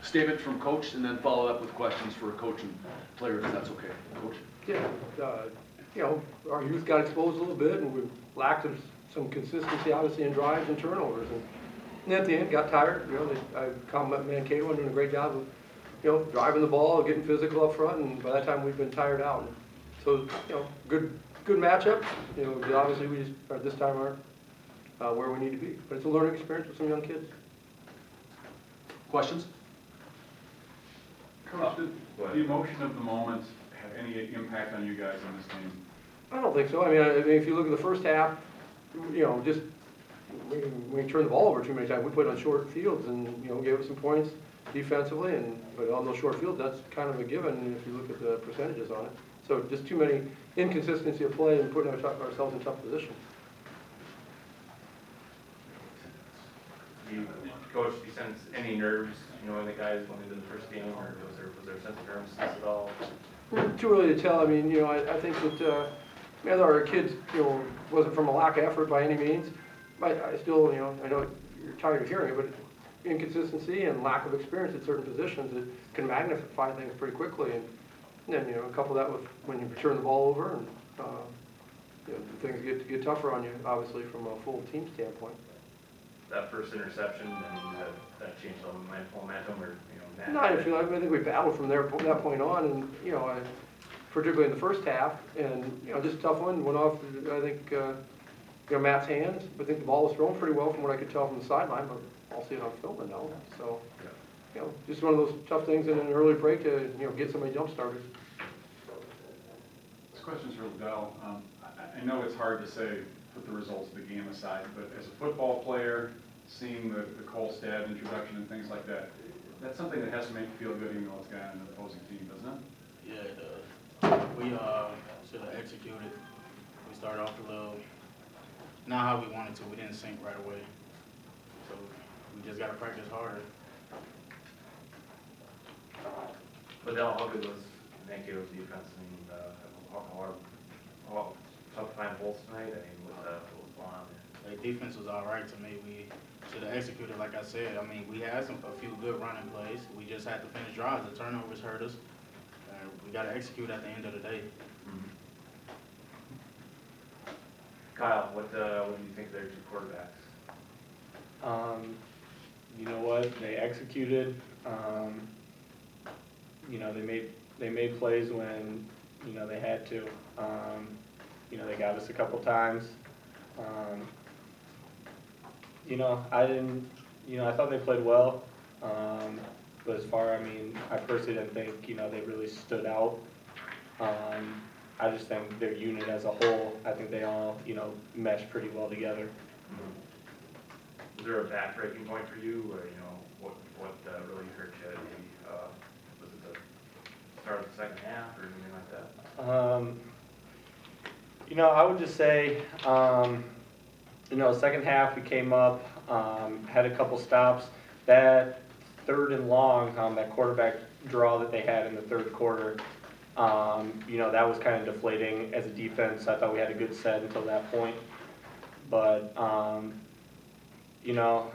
Statement from Coach, and then follow up with questions for Coach and players, if that's okay. Coach? Yeah, you know, our youth got exposed a little bit, and we lacked some consistency, obviously, in drives and turnovers. And at the end, got tired. You know, I compliment Mankato on doing a great job of, you know, driving the ball, getting physical up front, and by that time we've been tired out. And so, you know, good matchup. You know, obviously we just this time aren't where we need to be, but it's a learning experience with some young kids. Questions? Coach, did the emotion of the moment have any impact on you guys on this game? I don't think so. I mean, if you look at the first half, you know, just we turned the ball over too many times. We put it on short fields and, you know, gave us some points defensively, but on those short fields, that's kind of a given if you look at the percentages on it. So just too many inconsistency of play and putting ourselves in tough positions. Coach, do you sense any nerves, you know, when the guys went into the first game, or was there a sense of nervousness at all? Too early to tell. I mean, you know, I think that our kids, you know, wasn't from a lack of effort by any means. But I still, you know, I know you're tired of hearing it, but inconsistency and lack of experience at certain positions, it can magnify things pretty quickly. And then, you know, couple that with when you turn the ball over, and you know, things get tougher on you, obviously, from a full team standpoint. That first interception, I mean, that changed all the momentum, or, you know, No, I think we battled from that point on, and, you know, particularly in the first half, and, you know, just a tough one, went off, I think, you know, Matt's hands. I think the ball was thrown pretty well from what I could tell from the sideline, but I'll see it on film and know. So, you know, just one of those tough things in an early break to, you know, get somebody jump started. This question's for Dell. I know it's hard to say, put the results of the game aside, but as a football player, seeing the Cole Stab introduction and things like that, that's something that has to make you feel good even though it's got an opposing team, doesn't it? Yeah, it does. We should have executed. We started off a little, not how we wanted to. We didn't sync right away. So we just got to practice harder. But Dell, how good was Mankato's defense? I mean, how tough to find holes tonight? I mean, what was going on there? Like, defense was all right to me. We should have executed, like I said. I mean, we had a few good running plays. We just had to finish drives. The turnovers hurt us. We got to execute at the end of the day. Mm-hmm. Kyle, what do you think of their two quarterbacks? You know what? They executed. You know, they made plays when, you know, they had to. You know, they got us a couple times. You know, I thought they played well. But as far, I mean, I personally didn't think, you know, they really stood out. I just think their unit as a whole, I think they all, you know, meshed pretty well together. Mm-hmm. Was there a backbreaking point for you, or, you know, what really hurt you? Was it the start of the second half or anything like that? You know, I would just say, you know, second half we came up, had a couple stops. That 3rd and long, that quarterback draw that they had in the 3rd quarter, you know, that was kind of deflating as a defense. I thought we had a good set until that point. But, you know,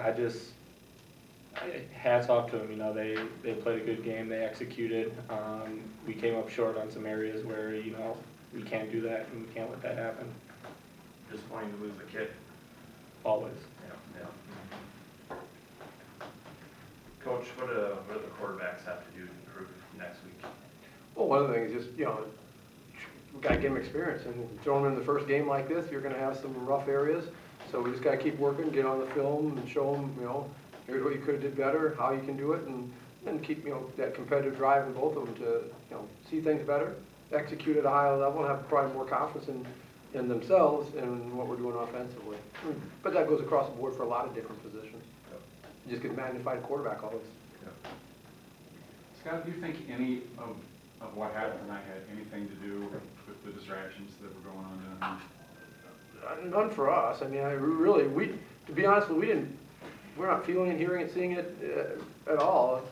hats off to them. You know, they played a good game. They executed. We came up short on some areas where, you know, we can't do that and we can't let that happen. Disappointing to lose the kid. Always. Yeah. Coach, what do the quarterbacks have to do to improve next week? Well, one of the things is just, you know, we got to get them experience. And throwing them in the first game like this, you're going to have some rough areas. So we just got to keep working, get on the film, and show them, you know, here's what you could have did better, how you can do it, and keep, you know, that competitive drive in both of them to, you know, see things better, execute at a higher level, and have probably more confidence in themselves and what we're doing offensively. But that goes across the board for a lot of different positions. Yep. You just get magnified quarterback always. Yep. Scott, do you think any of what happened tonight had anything to do with the distractions that were going on down here? None for us. I mean, to be honest, we're not feeling it, hearing it, seeing it at all.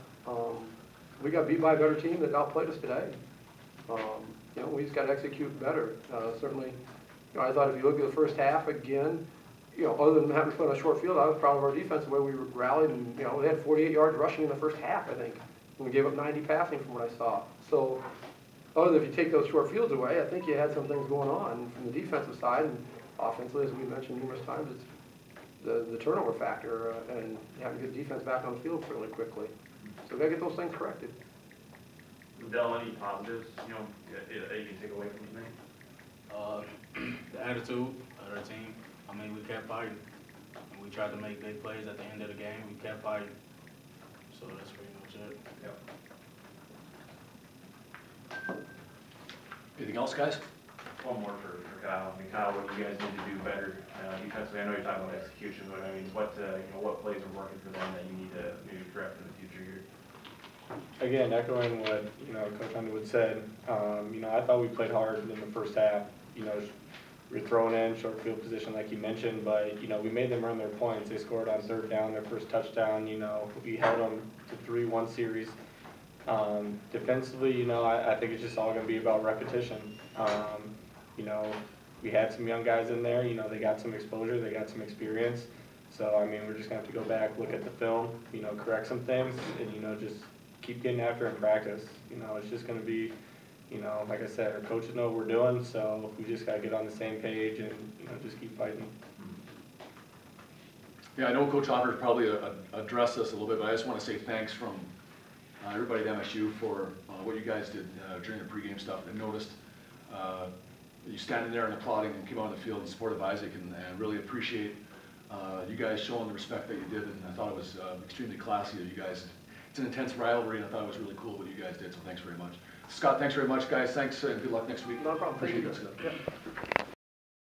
We got beat by a better team that outplayed us today. You know, we just got to execute better. Certainly, you know, I thought if you look at the first half again, you know, other than having to play on a short field, I was proud of our defense, the way we rallied, and, you know, they had 48 yards rushing in the first half, I think. And we gave up 90 passing from what I saw. So, other than if you take those short fields away, I think you had some things going on from the defensive side, and offensively, as we mentioned numerous times, it's the turnover factor, and having to get defense back on the field fairly quickly. So we gotta get those things corrected. Del, any positives, you know, that you can take away from tonight? The attitude of our team. I mean, we kept fighting. And we tried to make big plays at the end of the game. We kept fighting. So that's pretty much it. Yep. Anything else, guys? One more for Kyle. I mean, Kyle, what do you guys need to do better defensively? I know you're talking about execution, but I mean, what, you know, what plays are working for them that you need to maybe correct in the future here? Again, echoing what, you know, Coach Underwood said, you know, I thought we played hard in the first half. You know, we were throwing in short field position like you mentioned, but, you know, we made them run their points. They scored on third down, their first touchdown, you know, we held them to 3-1 series. Defensively, you know, I think it's just all gonna be about repetition. You know, we had some young guys in there, you know, they got some exposure, they got some experience. So, I mean, we're just gonna have to go back, look at the film, you know, correct some things, and, you know, just keep getting after it in practice. You know, it's just gonna be, you know, like I said, our coaches know what we're doing, so we just gotta get on the same page and, you know, just keep fighting. Yeah, I know Coach Honor probably addressed this a little bit, but I just want to say thanks from everybody at MSU for what you guys did during the pregame stuff. I noticed you standing there and applauding and came on the field in support of Isaac, and really appreciate you guys showing the respect that you did, and I thought it was extremely classy of you guys. It's an intense rivalry, and I thought it was really cool what you guys did, so thanks very much. Scott, thanks very much, guys. Thanks, and good luck next week. No problem. Appreciate Thank it, you. Scott. Yeah.